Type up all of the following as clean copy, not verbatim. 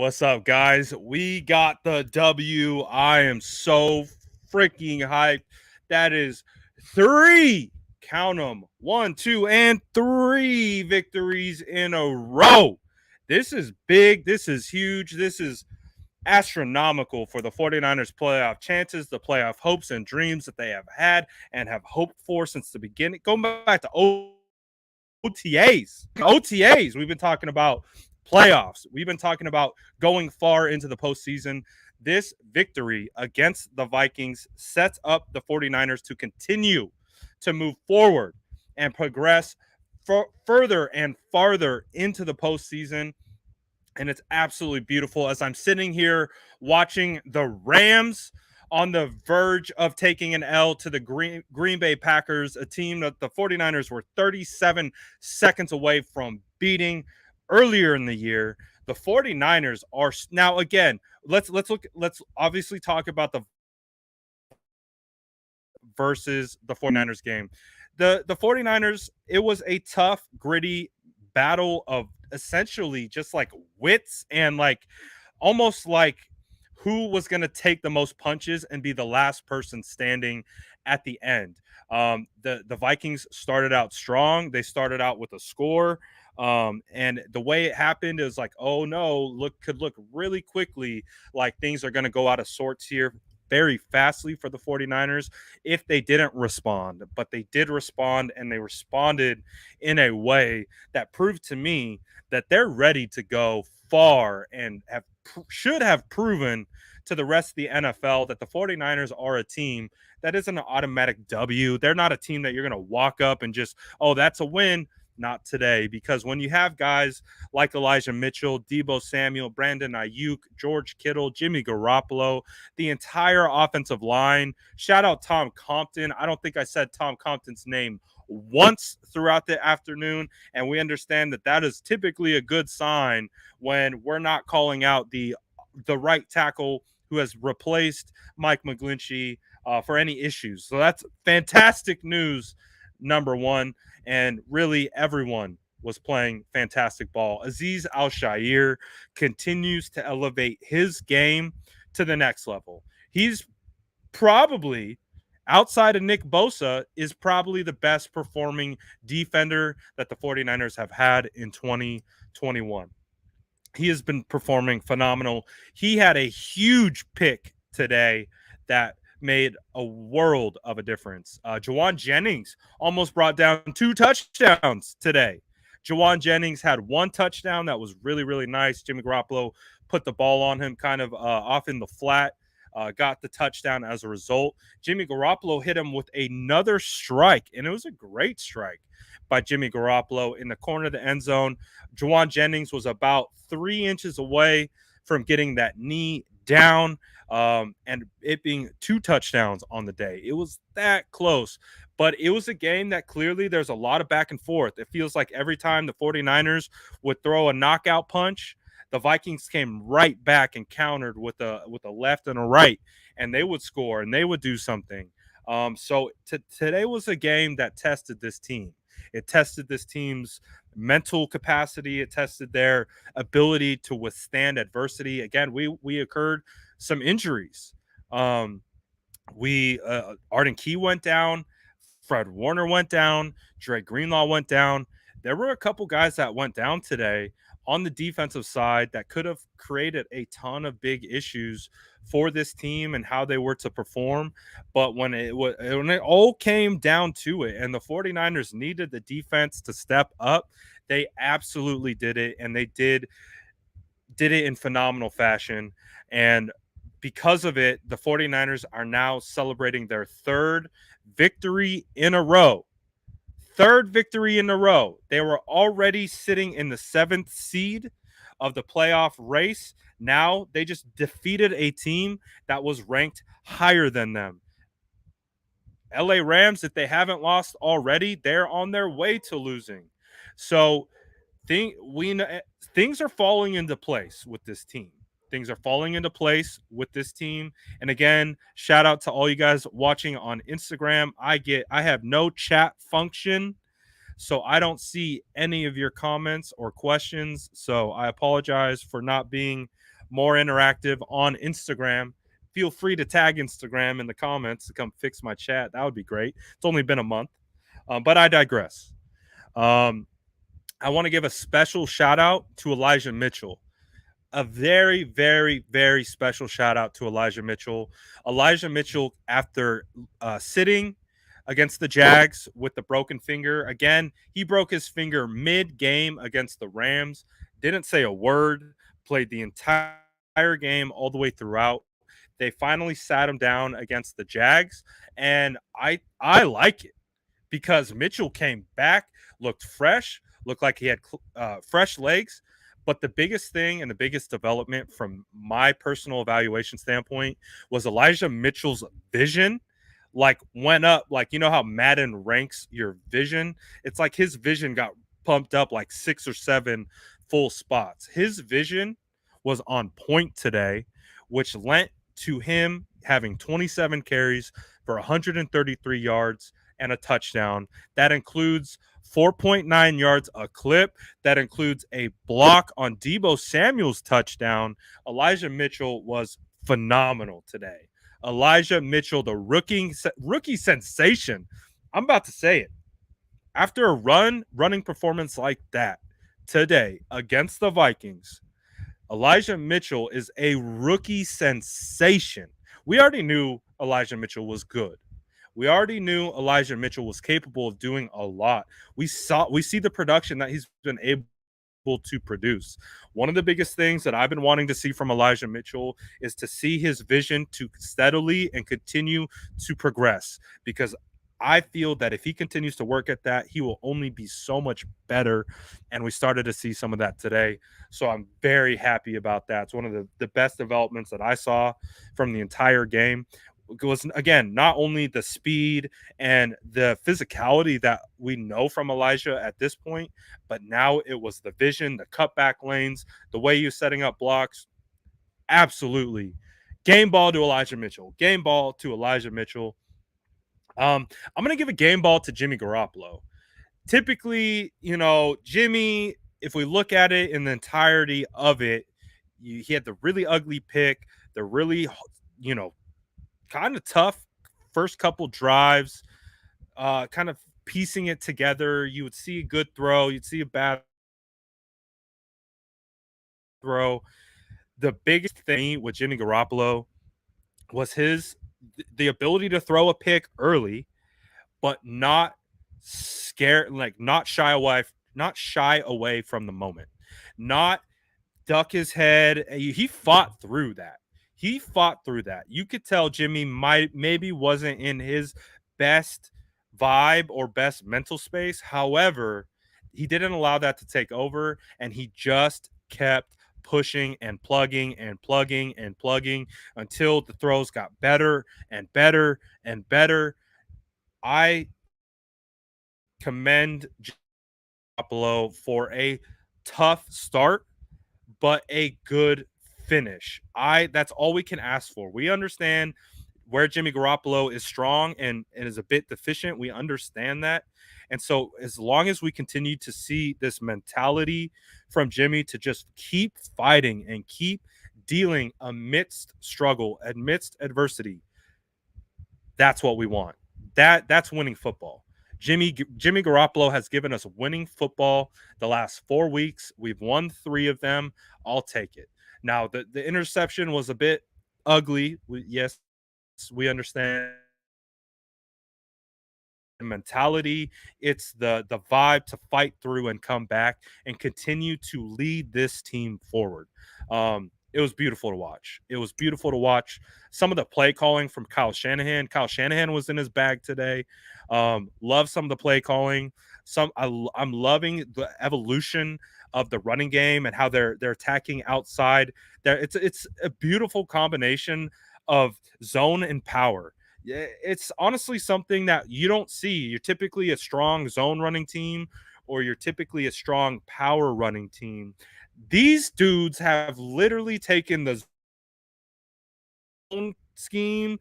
What's up, guys? We got the W. I am so freaking hyped. That is three, count them, 1, 2, and 3 victories in a row. This is big. This is huge. This is astronomical for the 49ers playoff chances, the playoff hopes and dreams that they have had and have hoped for since the beginning. Going back to OTAs. We've been talking about playoffs. We've been talking about going far into the postseason. This victory against the Vikings sets up the 49ers to continue to move forward and progress further and farther into the postseason. And it's absolutely beautiful as I'm sitting here watching the Rams on the verge of taking an L to the Green Bay Packers, a team that the 49ers were 37 seconds away from beating earlier in the year. The 49ers are now, again, let's obviously talk about the versus the 49ers game. The 49ers, it was a tough, gritty battle of essentially just like wits and like almost like who was going to take the most punches and be the last person standing at the end. The Vikings started out strong. They started out with a score. And the way it happened is like, oh no, could look really quickly like things are going to go out of sorts here very fastly for the 49ers if they didn't respond. But they did respond, and they responded in a way that proved to me that they're ready to go far and should have proven to the rest of the NFL that the 49ers are a team that isn't an automatic W. They're not a team that you're going to walk up and just, oh, that's a win. Not today, because when you have guys like Elijah Mitchell, Deebo Samuel, Brandon Ayuk, George Kittle, Jimmy Garoppolo, the entire offensive line, shout out Tom Compton. I don't think I said Tom Compton's name once throughout the afternoon, and we understand that that is typically a good sign when we're not calling out the right tackle who has replaced Mike McGlinchey for any issues. So that's fantastic news, number one. And really, everyone was playing fantastic ball. Azeez Al-Shaair continues to elevate his game to the next level. He's probably, outside of Nick Bosa, is probably the best performing defender that the 49ers have had in 2021. He has been performing phenomenal. He had a huge pick today that made a world of a difference. Jawan Jennings almost brought down 2 touchdowns today. Jawan Jennings had 1 touchdown that was really, really nice. Jimmy Garoppolo put the ball on him kind of off in the flat, got the touchdown as a result. Jimmy Garoppolo hit him with another strike, and it was a great strike by Jimmy Garoppolo in the corner of the end zone. Jawan Jennings was about 3 inches away from getting that knee down, and it being 2 touchdowns on the day. It was that close, but it was a game that clearly there's a lot of back and forth. It feels like every time the 49ers would throw a knockout punch, the Vikings came right back and countered with a left and a right, and they would score and they would do something. So today was a game that tested this team. It tested this team's mental capacity. It tested their ability to withstand adversity. Again, we occurred some injuries. Arden Key went down. Fred Warner went down. Dre Greenlaw went down. There were a couple guys that went down today on the defensive side that could have created a ton of big issues for this team and how they were to perform. But when it all came down to it and the 49ers needed the defense to step up, they absolutely did it, and they did it in phenomenal fashion. And because of it, the 49ers are now celebrating their 3rd victory in a row. 3rd victory in a row. They were already sitting in the 7th seed of the playoff race. Now they just defeated a team that was ranked higher than them. LA Rams, if they haven't lost already, they're on their way to losing. So things are falling into place with this team. Things are falling into place with this team. And again, shout out to all you guys watching on Instagram. I have no chat function, so I don't see any of your comments or questions. So I apologize for not being more interactive on Instagram. Feel free to tag Instagram in the comments to come fix my chat. That would be great. It's only been a month, but I digress. Um, I want to give a special shout out to Elijah Mitchell. A very, very, very special shout out to Elijah Mitchell. Elijah Mitchell, after sitting against the Jags with the broken finger, again, he broke his finger mid game against the Rams, didn't say a word, played the entire game all the way throughout. They finally sat him down against the Jags, and I like it because Mitchell came back, looked fresh, looked like he had fresh legs. But the biggest thing and the biggest development from my personal evaluation standpoint was Elijah Mitchell's vision like went up. Like, you know how Madden ranks your vision? It's like his vision got pumped up like 6 or 7 full spots. His vision was on point today, which lent to him having 27 carries for 133 yards and a touchdown. That includes 4.9 yards a clip. That includes a block on Deebo Samuel's touchdown. Elijah Mitchell was phenomenal today. Elijah Mitchell, the rookie sensation. I'm about to say it. After a running performance like that today against the Vikings, Elijah Mitchell is a rookie sensation. We already knew Elijah Mitchell was good. We already knew Elijah Mitchell was capable of doing a lot. We see the production that he's been able to produce. One of the biggest things that I've been wanting to see from Elijah Mitchell is to see his vision to steadily and continue to progress, because I feel that if he continues to work at that, he will only be so much better. And we started to see some of that today. So I'm very happy about that. It's one of the best developments that I saw from the entire game. It was, again, not only the speed and the physicality that we know from Elijah at this point, but now it was the vision, the cutback lanes, the way you're setting up blocks. Absolutely. Game ball to Elijah Mitchell. Game ball to Elijah Mitchell. I'm going to give a game ball to Jimmy Garoppolo. Typically, Jimmy, if we look at it in the entirety of it, he had the really ugly pick, the really, kind of tough first couple drives, kind of piecing it together. You would see a good throw, you'd see a bad throw. The biggest thing with Jimmy Garoppolo was the ability to throw a pick early, but not scared, like not shy away from the moment, not duck his head. He fought through that. He fought through that. You could tell Jimmy maybe wasn't in his best vibe or best mental space. However, he didn't allow that to take over, and he just kept pushing and plugging and plugging and plugging until the throws got better and better and better. I commend Garoppolo for a tough start, but a good finish. That's all we can ask for. We understand where Jimmy Garoppolo is strong and is a bit deficient. We understand that. And so as long as we continue to see this mentality from Jimmy to just keep fighting and keep dealing amidst struggle, amidst adversity, that's what we want. That's winning football. Jimmy Garoppolo has given us winning football the last 4 weeks. We've won 3 of them. I'll take it. Now, the interception was a bit ugly. Yes, we understand the mentality. It's the vibe to fight through and come back and continue to lead this team forward. It was beautiful to watch. It was beautiful to watch some of the play calling from Kyle Shanahan. Kyle Shanahan was in his bag today. Love some of the play calling. I'm loving the evolution of the running game and how they're attacking outside. It's a beautiful combination of zone and power. It's honestly something that you don't see. You're typically a strong zone running team, or you're typically a strong power running team. These dudes have literally taken the zone scheme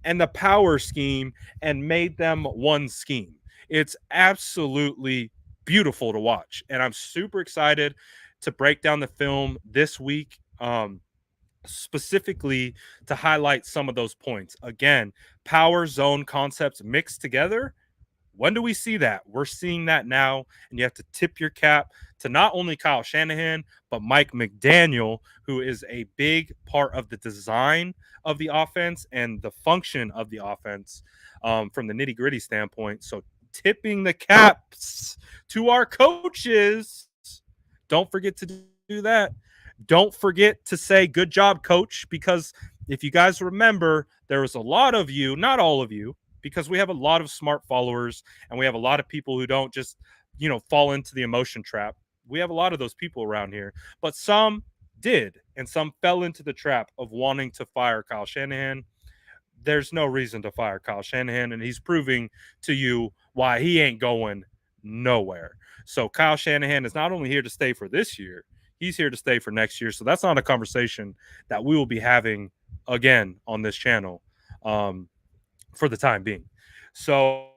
and the power scheme and made them one scheme. It's absolutely beautiful to watch, and I'm super excited to break down the film this week. specifically to highlight some of those points. Again, power zone concepts mixed together. When do we see that? We're seeing that now, and you have to tip your cap to not only Kyle Shanahan, but Mike McDaniel, who is a big part of the design of the offense and the function of the offense from the nitty gritty standpoint. So, tipping the caps to our coaches. Don't forget to do that. Don't forget to say good job, coach, because if you guys remember, there was a lot of you, not all of you, because we have a lot of smart followers and we have a lot of people who don't just, fall into the emotion trap. We have a lot of those people around here, but some did, and some fell into the trap of wanting to fire Kyle Shanahan. There's no reason to fire Kyle Shanahan, and he's proving to you why he ain't going nowhere. So Kyle Shanahan is not only here to stay for this year, he's here to stay for next year. So that's not a conversation that we will be having again on this channel for the time being. So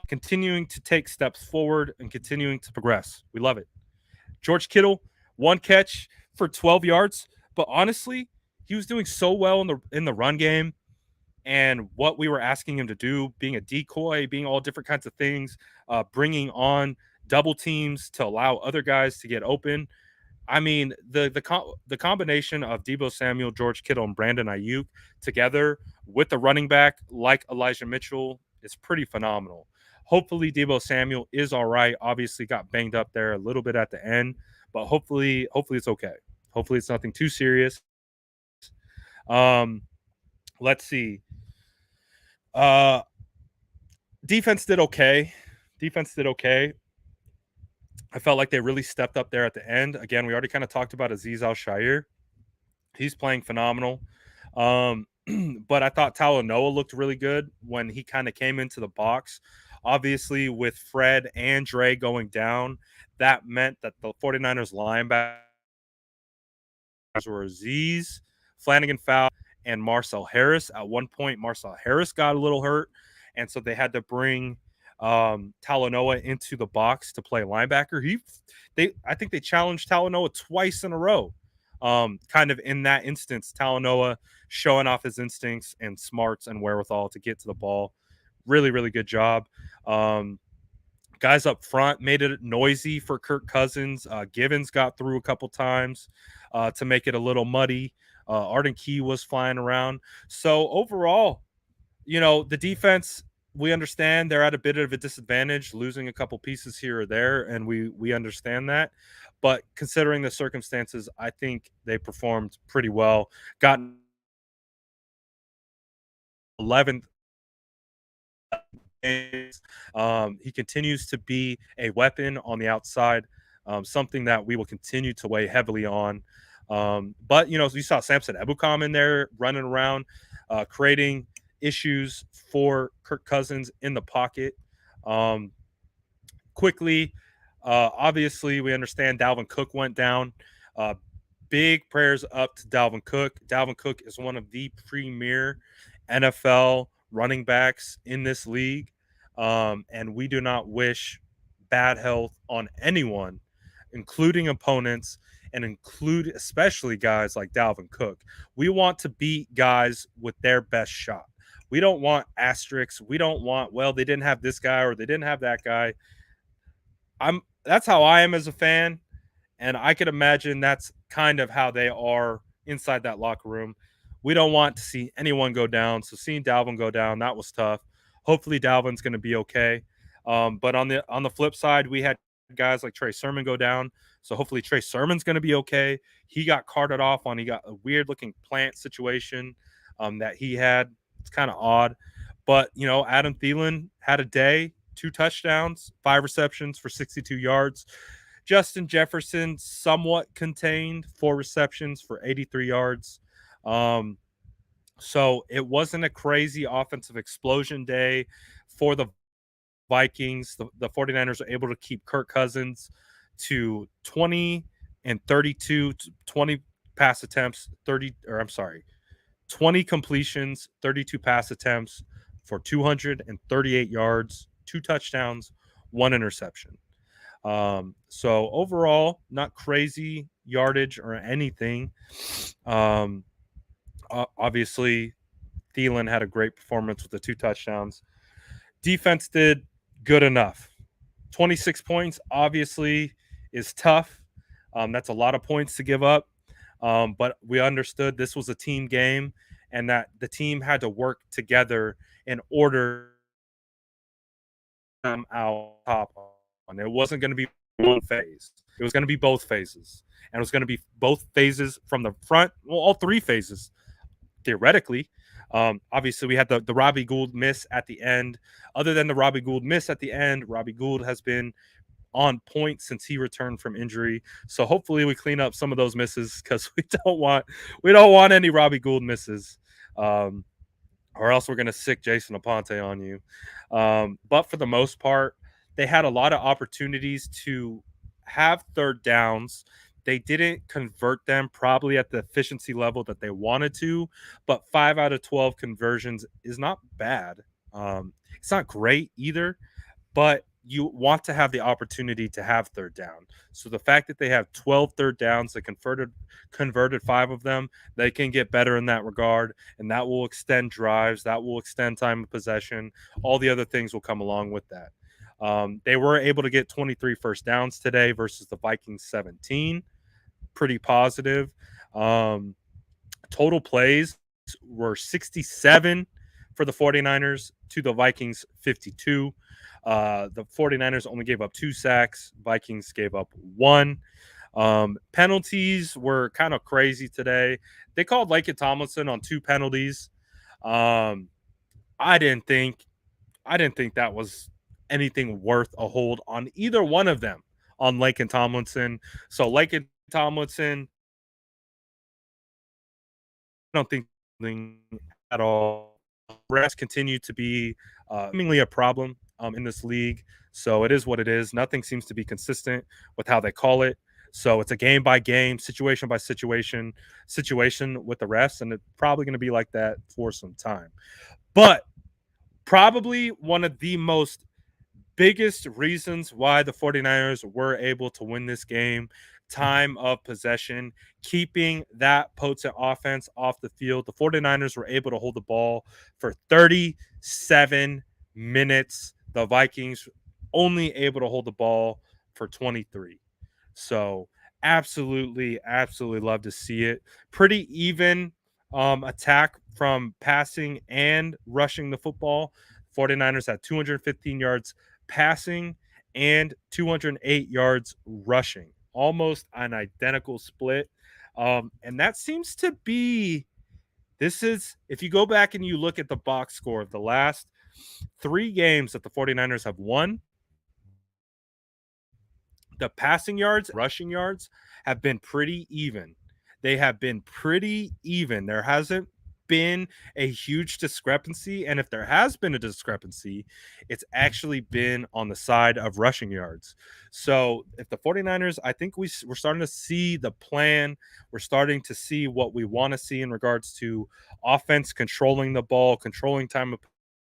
continuing to take steps forward and continuing to progress. We love it. George Kittle, one catch for 12 yards, but honestly, he was doing so well in the run game and what we were asking him to do, being a decoy, being all different kinds of things, bringing on double teams to allow other guys to get open. I mean, the combination of Deebo Samuel, George Kittle, and Brandon Ayuk together with the running back like Elijah Mitchell is pretty phenomenal. Hopefully, Deebo Samuel is all right. Obviously, got banged up there a little bit at the end, but hopefully it's okay. Hopefully, it's nothing too serious. Um, let's see. Uh, defense did okay. Defense did okay. I felt like they really stepped up there at the end. Again, we already kind of talked about Aziz Al-Shaair. He's playing phenomenal. But I thought Talanoa looked really good when he kind of came into the box. Obviously, with Fred and Dre going down, that meant that the 49ers linebackers were Aziz, Flanagan Fowl, and Marcel Harris. At one point, Marcel Harris got a little hurt, and so they had to bring Talanoa into the box to play linebacker. I think they challenged Talanoa twice in a row. Kind of in that instance, Talanoa showing off his instincts and smarts and wherewithal to get to the ball. Really, really good job. Guys up front made it noisy for Kirk Cousins. Givens got through a couple times to make it a little muddy. Arden Key was flying around. So overall, the defense, we understand they're at a bit of a disadvantage, losing a couple pieces here or there, and we understand that. But considering the circumstances, I think they performed pretty well. Got 11th. He continues to be a weapon on the outside, something that we will continue to weigh heavily on. But you saw Samson Ebukam in there running around, creating issues for Kirk Cousins in the pocket. Quickly, obviously, we understand Dalvin Cook went down. Big prayers up to Dalvin Cook. Dalvin Cook is one of the premier NFL running backs in this league. And we do not wish bad health on anyone, including opponents and include especially guys like Dalvin Cook. We want to beat guys with their best shot. We don't want asterisks. We don't want, well, they didn't have this guy or they didn't have that guy. That's how I am as a fan. And I could imagine that's kind of how they are inside that locker room. We don't want to see anyone go down. So seeing Dalvin go down, that was tough. Hopefully Dalvin's going to be okay. But on the flip side, we had guys like Trey Sermon go down. So hopefully Trey Sermon's going to be okay. He got carted off he got a weird looking plant situation that he had. It's kind of odd. But, Adam Thielen had a day, 2 touchdowns, 5 receptions for 62 yards. Justin Jefferson somewhat contained, 4 receptions for 83 yards. So it wasn't a crazy offensive explosion day for the Vikings. The 49ers were able to keep Kirk Cousins to 20 and 32, 20 pass attempts, 20 completions, 32 pass attempts for 238 yards, 2 touchdowns, 1 interception. So overall, not crazy yardage or anything. Um, Obviously, Thielen had a great performance with the 2 touchdowns. Defense did good enough. 26 points obviously is tough. That's a lot of points to give up. But we understood this was a team game and that the team had to work together in order to come out top on. It wasn't going to be one phase. It was going to be both phases. And it was going to be both phases from the front, well, all three phases theoretically. Obviously, we had the Robbie Gould miss at the end. Other than the Robbie Gould miss at the end, Robbie Gould has been on point since he returned from injury. So hopefully we clean up some of those misses because we don't want any Robbie Gould misses. Um, or else we're going to sick Jason Aponte on you. But for the most part, they had a lot of opportunities to have third downs. They didn't convert them probably at the efficiency level that they wanted to, but 5 out of 12 conversions is not bad. It's not great either, but you want to have the opportunity to have third down. So the fact that they have 12 third downs, they converted 5 of them, they can get better in that regard, and that will extend drives, that will extend time of possession. All the other things will come along with that. They were able to get 23 first downs today versus the Vikings 17. Pretty positive. Total plays were 67 for the 49ers to the Vikings 52. The 49ers only gave up 2 sacks. Vikings gave up 1. Penalties were kind of crazy today. They called Laken Tomlinson on 2 penalties. I didn't think that was anything worth a hold on either one of them on Laken Tomlinson. So Laken Tomlinson, I don't think at all. Refs continue to be seemingly a problem in this league. So it is what it is. Nothing seems to be consistent with how they call it. So it's a game by game, situation by situation with the refs, and it's probably going to be like that for some time. But probably one of the most biggest reasons why the 49ers were able to win this game, time of possession, keeping that potent offense off the field. The 49ers were able to hold the ball for 37 minutes. The Vikings only able to hold the ball for 23. So absolutely love to see it. Pretty even attack from passing and rushing the football. 49ers had 215 yards passing and 208 yards rushing. Almost an identical split. And that seems to be this is if you go back and you look at the box score of the last 3 games that the 49ers have won, the passing yards, rushing yards have been pretty even. They have been pretty even. There hasn't been a huge discrepancy. And if there has been a discrepancy, it's actually been on the side of rushing yards. So if the 49ers, I think we're starting to see the plan. We're starting to see what we want to see in regards to offense controlling the ball, controlling time of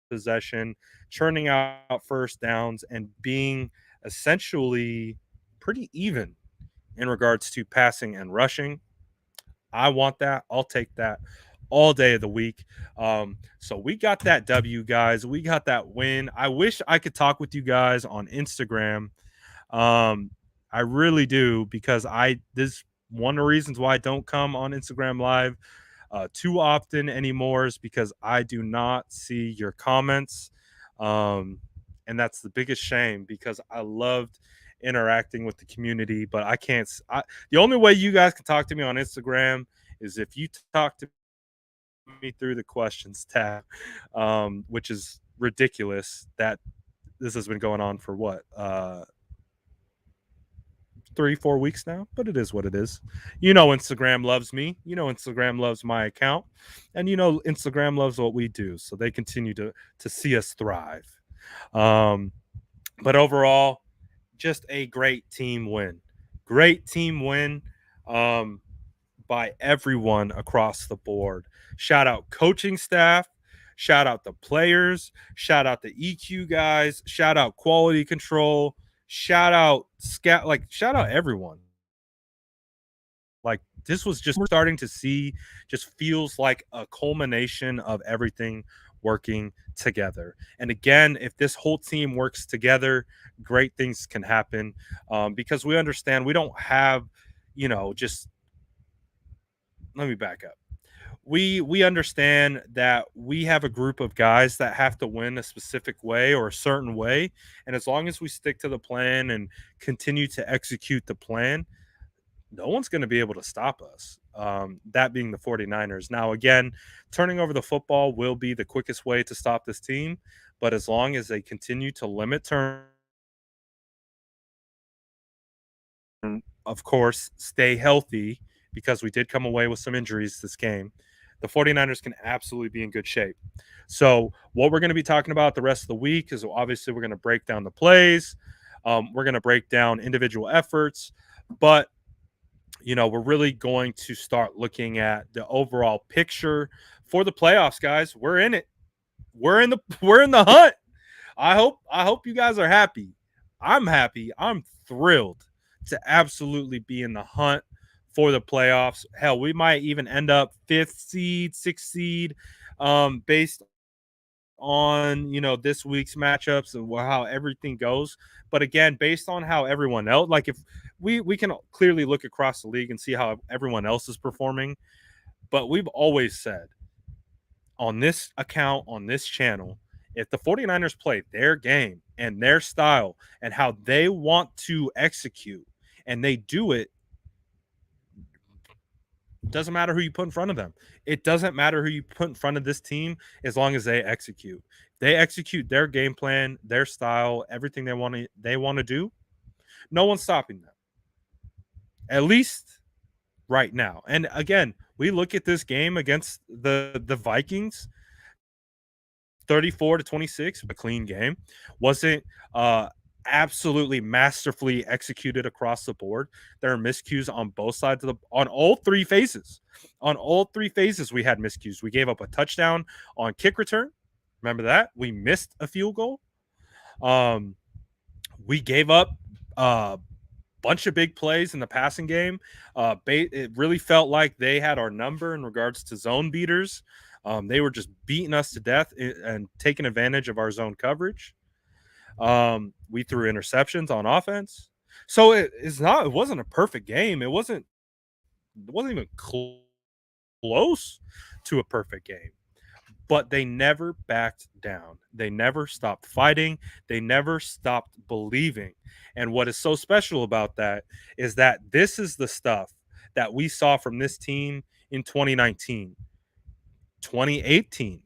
possession, churning out first downs, and being essentially pretty even in regards to passing and rushing. I want that. I'll take that all day of the week. So we got that W, guys. We got that win. I wish I could talk with you guys on Instagram. I really do because this one of the reasons why I don't come on Instagram Live too often anymore is because I do not see your comments. And that's the biggest shame because I loved interacting with the community, but I can't. The only way you guys can talk to me on Instagram is if you talk to me through the questions tab, which is ridiculous that this has been going on for what 3-4 weeks now, but it is what it is. Instagram loves me, Instagram loves my account, and Instagram loves what we do, so they continue to see us thrive. But overall, just a great team win. By everyone across the board. Shout out coaching staff, shout out the players, shout out the EQ guys, shout out quality control, shout out scout, like shout out everyone. Like this was just we're starting to see just feels like a culmination of everything working together. And again, if this whole team works together, great things can happen because we understand we don't have, just let me back up. We understand that we have a group of guys that have to win a specific way or a certain way, and as long as we stick to the plan and continue to execute the plan, no one's going to be able to stop us. That being the 49ers. Now, again, turning over the football will be the quickest way to stop this team. But as long as they continue to limit turn, of course, stay healthy, because we did come away with some injuries this game, the 49ers can absolutely be in good shape. So, what we're going to be talking about the rest of the week is obviously we're going to break down the plays. We're going to break down individual efforts. But we're really going to start looking at the overall picture for the playoffs, guys. We're in it. We're in the hunt. I hope you guys are happy. I'm happy. I'm thrilled to absolutely be in the hunt for the playoffs. Hell, we might even end up fifth seed, sixth seed, based on this week's matchups and how everything goes. But again, based on how everyone else, like if we can clearly look across the league and see how everyone else is performing. But we've always said on this account, on this channel, if the 49ers play their game and their style and how they want to execute, and they do it, doesn't matter who you put in front of them. It doesn't matter who you put in front of this team as long as they execute. They execute their game plan, their style, everything they want to do. No one's stopping them. At least right now. And again, we look at this game against the Vikings, 34-26, a clean game. Wasn't absolutely masterfully executed across the board. There are miscues on both sides of the on all three phases. On all three phases, we had miscues. We gave up a touchdown on kick return. Remember that? We missed a field goal. We gave up a bunch of big plays in the passing game. It really felt like they had our number in regards to zone beaters. They were just beating us to death and taking advantage of our zone coverage. We threw interceptions on offense. So it wasn't a perfect game. It wasn't even close to a perfect game. But they never backed down. They never stopped fighting. They never stopped believing. And what is so special about that is that this is the stuff that we saw from this team in 2019, 2018,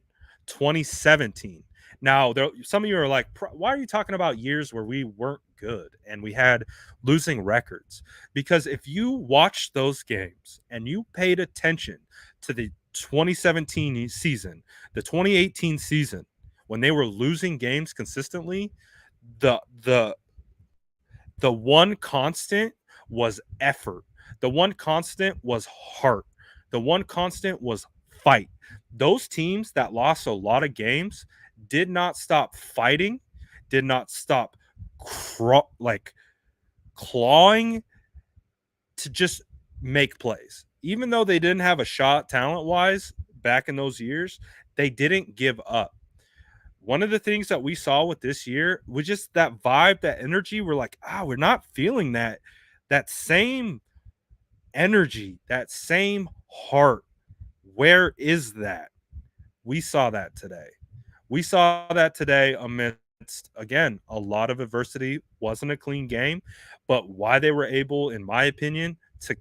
2017. Now, some of you are like, why are you talking about years where we weren't good and we had losing records? Because if you watched those games and you paid attention to the 2017 season, the 2018 season, when they were losing games consistently, the the the one constant was effort. The one constant was heart. The one constant was fight. Those teams that lost a lot of games did not stop fighting, did not stop like clawing to just make plays. Even though they didn't have a shot talent wise back in those years, they didn't give up. One of the things that we saw with this year was just that vibe, that energy. We're like, we're not feeling that same energy, that same heart. Where is that? We saw that today. We saw that today amidst, again, a lot of adversity. Wasn't a clean game, but why they were able, in my opinion, to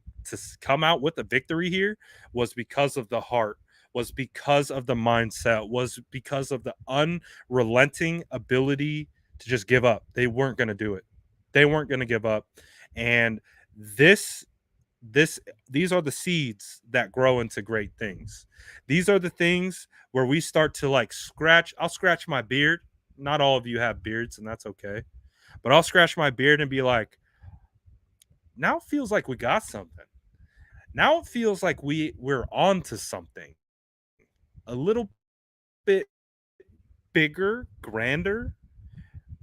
come out with a victory here was because of the heart, was because of the mindset, was because of the unrelenting ability to just give up. They weren't going to do it. They weren't going to give up. And this this these are the seeds that grow into great things. These are the things where we start to like I'll scratch my beard. Not all of you have beards, and that's okay. But I'll scratch my beard and be like, now it feels like we got something. Now it feels like we're on to something a little bit bigger, grander,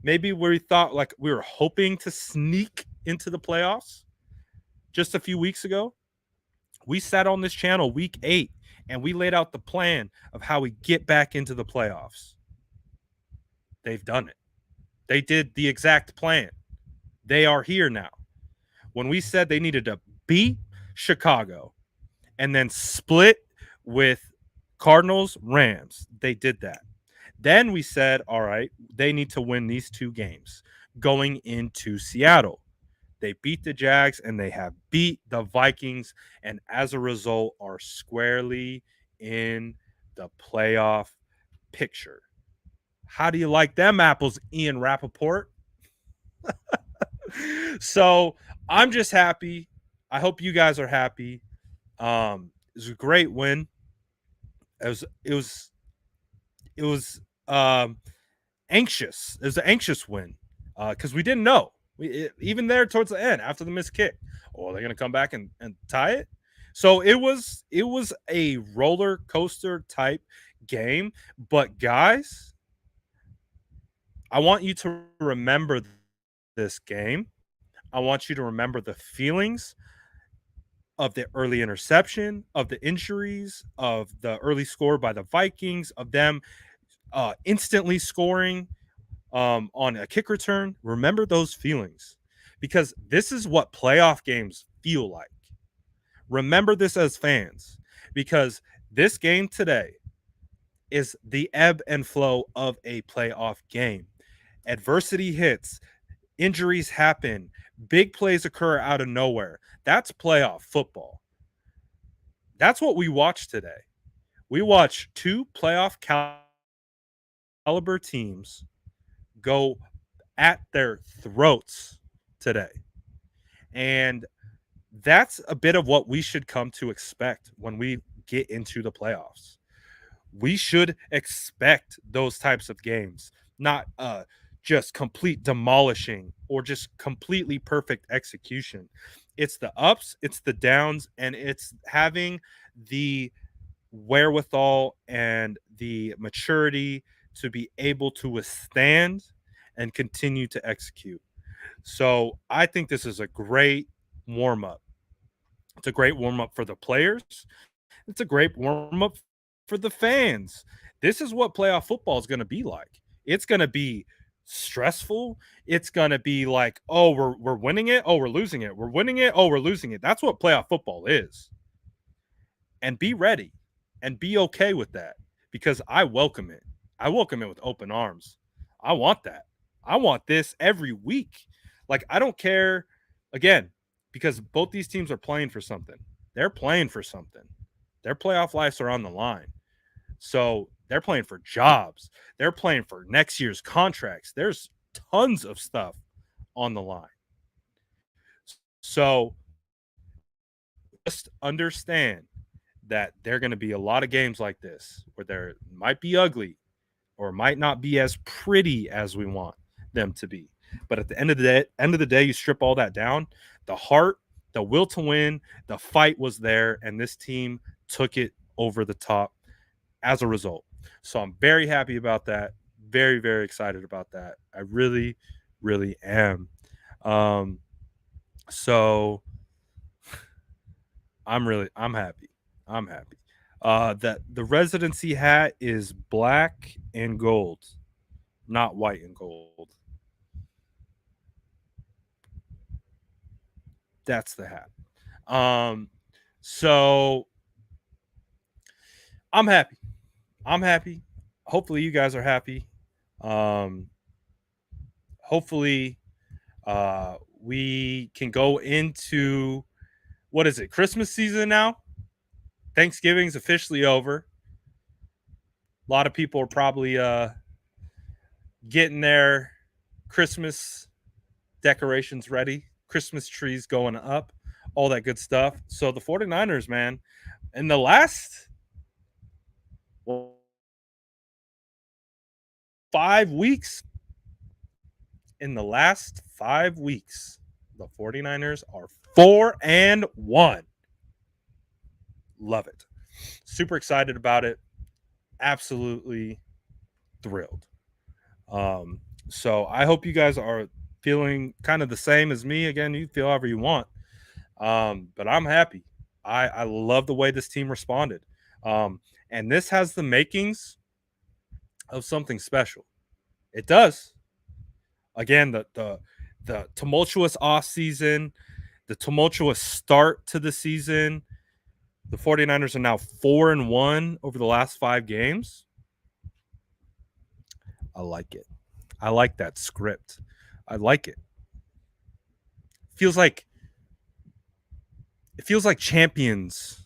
maybe we thought like we were hoping to sneak into the playoffs just a few weeks ago. We sat on this channel week 8 and we laid out the plan of how we get back into the playoffs. They've done it. They did the exact plan. They are here now. When we said they needed to beat Chicago and then split with Cardinals, Rams, they did that. Then we said, all right, they need to win these 2 games going into Seattle. They beat the Jags and they have beat the Vikings, and as a result are squarely in the playoff picture. How do you like them apples, Ian Rappaport? So I'm just happy. I hope you guys are happy. It was a great win. It was anxious. It was an anxious win because we didn't know. Even there towards the end after the missed kick, oh, they're gonna come back and tie it. So it was a roller coaster type game. But guys, I want you to remember this game. I want you to remember the feelings of the early interception, of the injuries, of the early score by the Vikings, of them instantly scoring on a kick return. Remember those feelings because this is what playoff games feel like. Remember this as fans because this game today is the ebb and flow of a playoff game. Adversity hits, injuries happen, big plays occur out of nowhere. That's playoff football. That's what we watched today. We watched 2 playoff caliber teams go at their throats today. And that's a bit of what we should come to expect when we get into the playoffs. We should expect those types of games, not just complete demolishing or just completely perfect execution. It's the ups, it's the downs, and it's having the wherewithal and the maturity to be able to withstand and continue to execute. So I think this is a great warm up. It's a great warm up for the players. It's a great warm up for the fans. This is what playoff football is going to be like. It's going to be stressful. It's going to be like, oh, we're winning it. Oh, we're losing it. We're winning it. Oh, we're losing it. That's what playoff football is. And be ready and be okay with that because I welcome it. I welcome it with open arms. I want that. I want this every week. Like, I don't care, again, because both these teams are playing for something. They're playing for something. Their playoff lives are on the line. So they're playing for jobs. They're playing for next year's contracts. There's tons of stuff on the line. So just understand that there are going to be a lot of games like this where there might be ugly or might not be as pretty as we want them to be. But at the end of the day, you strip all that down. The heart, the will to win, the fight was there, and this team took it over the top as a result. So I'm very happy about that. Very, very excited about that. I really, really am. So I'm happy. I'm happy. That the residency hat is black and gold, not white and gold. That's the hat. So I'm happy. I'm happy. Hopefully you guys are happy. Um, hopefully we can go into what is it? Christmas season now. Thanksgiving's officially over. A lot of people are probably getting their Christmas decorations ready, Christmas trees going up, all that good stuff. So the 49ers, man, in the last 5 weeks, the 49ers are 4-1. Love it. Super excited about it. Absolutely thrilled. So I hope you guys are feeling kind of the same as me. Again, you feel however you want. But I'm happy. I love the way this team responded. Um, and this has the makings of something special. It does. Again, the tumultuous off season, the tumultuous start to the season. The 49ers are now 4-1 over the last 5 games. I like it. I like that script. I like it. Feels like it feels like champions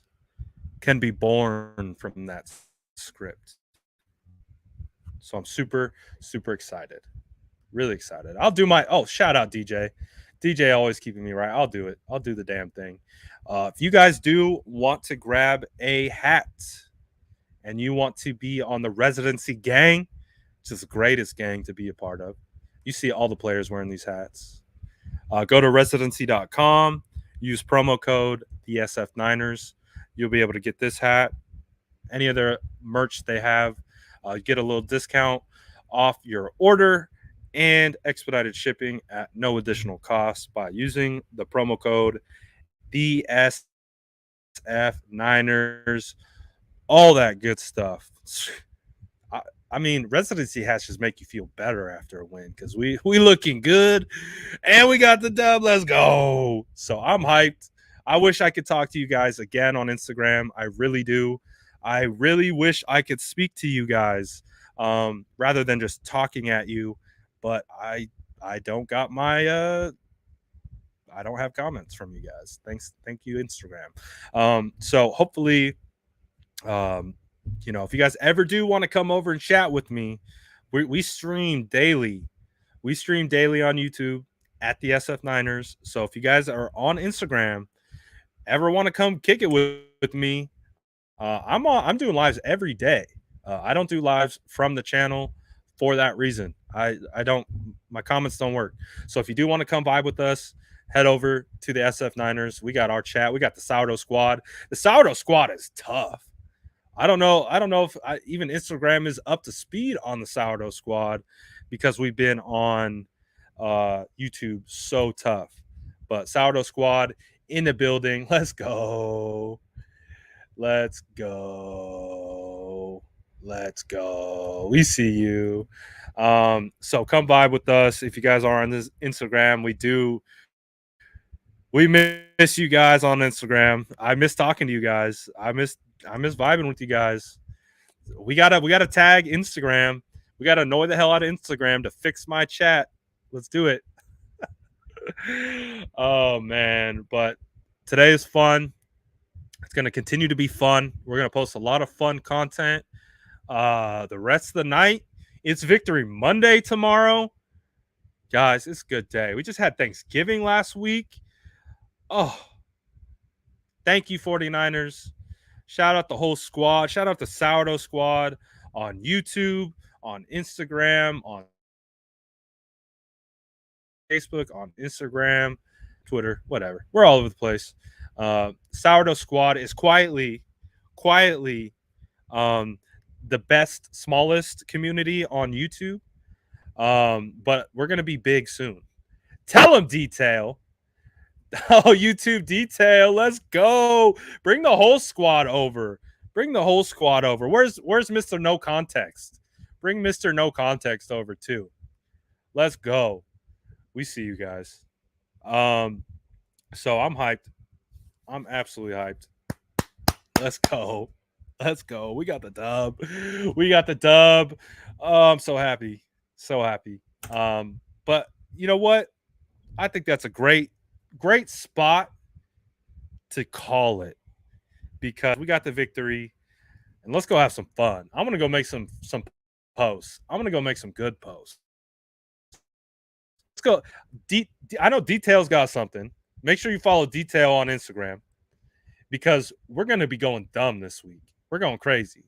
can be born from that script. So I'm super, super excited. Really excited. I'll do my shout out DJ. DJ always keeping me right. I'll do it. I'll do the damn thing. If you guys do want to grab a hat and you want to be on the residency gang, which is the greatest gang to be a part of, you see all the players wearing these hats. Go to residency.com, use promo code the SF Niners. You'll be able to get this hat, any other merch they have, get a little discount off your order and expedited shipping at no additional cost by using the promo code the SF Niners. All that good stuff. I mean, residency hats just make you feel better after a win because we looking good, and we got the dub. Let's go! So I'm hyped. I wish I could talk to you guys again on Instagram. I really do. I really wish I could speak to you guys rather than just talking at you. But I don't got my I don't have comments from you guys. Thank you Instagram. So hopefully if you guys ever do want to come over and chat with me, we stream daily. We stream daily on YouTube at the SF Niners. So if you guys are on Instagram, ever want to come kick it with me, I'm doing lives every day. I don't do lives from the channel for that reason. I don't my comments don't work. So if you do want to come vibe with us, head over to the SF Niners. We got our chat. We got the Sourdough Squad. The Sourdough Squad is tough. I don't know. I don't know if even Instagram is up to speed on the Sourdough Squad because we've been on YouTube so tough. But Sourdough Squad in the building. Let's go. Let's go. Let's go. We see you. So come vibe with us if you guys are on this Instagram. We miss you guys on Instagram. I miss talking to you guys. I miss vibing with you guys. We gotta tag Instagram. We gotta annoy the hell out of Instagram to fix my chat. Let's do it. Oh man, but today is fun. It's gonna continue to be fun. We're gonna post a lot of fun content. The rest of the night, it's Victory Monday tomorrow. Guys, it's a good day. We just had Thanksgiving last week. Oh, thank you, 49ers. Shout out the whole squad. Shout out the Sourdough Squad on YouTube, on Instagram, on Facebook, on Instagram, Twitter, whatever. We're all over the place. Sourdough Squad is quietly um, the best, smallest community on YouTube. But we're going to be big soon. Tell them, Detail. Oh, YouTube Detail. Let's go. Bring the whole squad over. Bring the whole squad over. Where's Mr. No Context? Bring Mr. No Context over too. Let's go. We see you guys. So I'm hyped. I'm absolutely hyped. Let's go. Let's go. We got the dub. We got the dub. Oh, I'm so happy. So happy. But you know what? I think that's a great spot to call it because we got the victory and let's go have some fun. I'm gonna go make some posts. I'm gonna go make some good posts. Let's go. I know Detail's got something. Make sure you follow Detail on Instagram because we're gonna be going dumb this week. We're going crazy.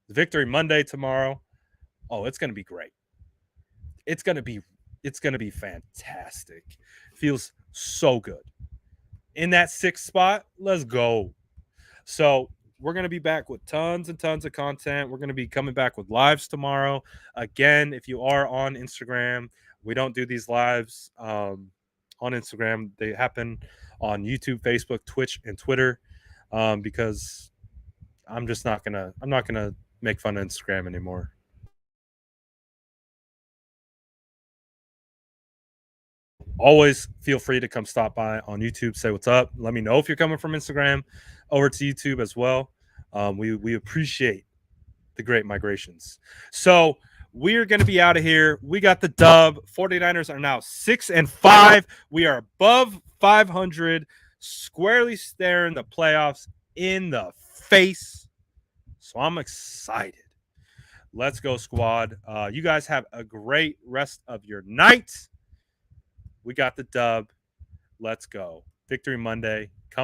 Victory Monday tomorrow. Oh, it's gonna be great. It's gonna be fantastic. Feels so good. In that 6th spot, let's go. So we're going to be back with tons and tons of content. We're going to be coming back with lives tomorrow. Again, if you are on Instagram, We don't do these lives on Instagram. They happen on YouTube, Facebook, Twitch, and Twitter because I'm not gonna make fun of Instagram anymore. Always feel free to come stop by on YouTube, say what's up. Let me know if you're coming from Instagram over to YouTube as well. We appreciate the great migrations. So we're going to be out of here. We got the dub. 49ers are now 6-5. We are above 500, squarely staring the playoffs in the face. So I'm excited. Let's go, squad. You guys have a great rest of your night. We got the dub. Let's go. Victory Monday. Come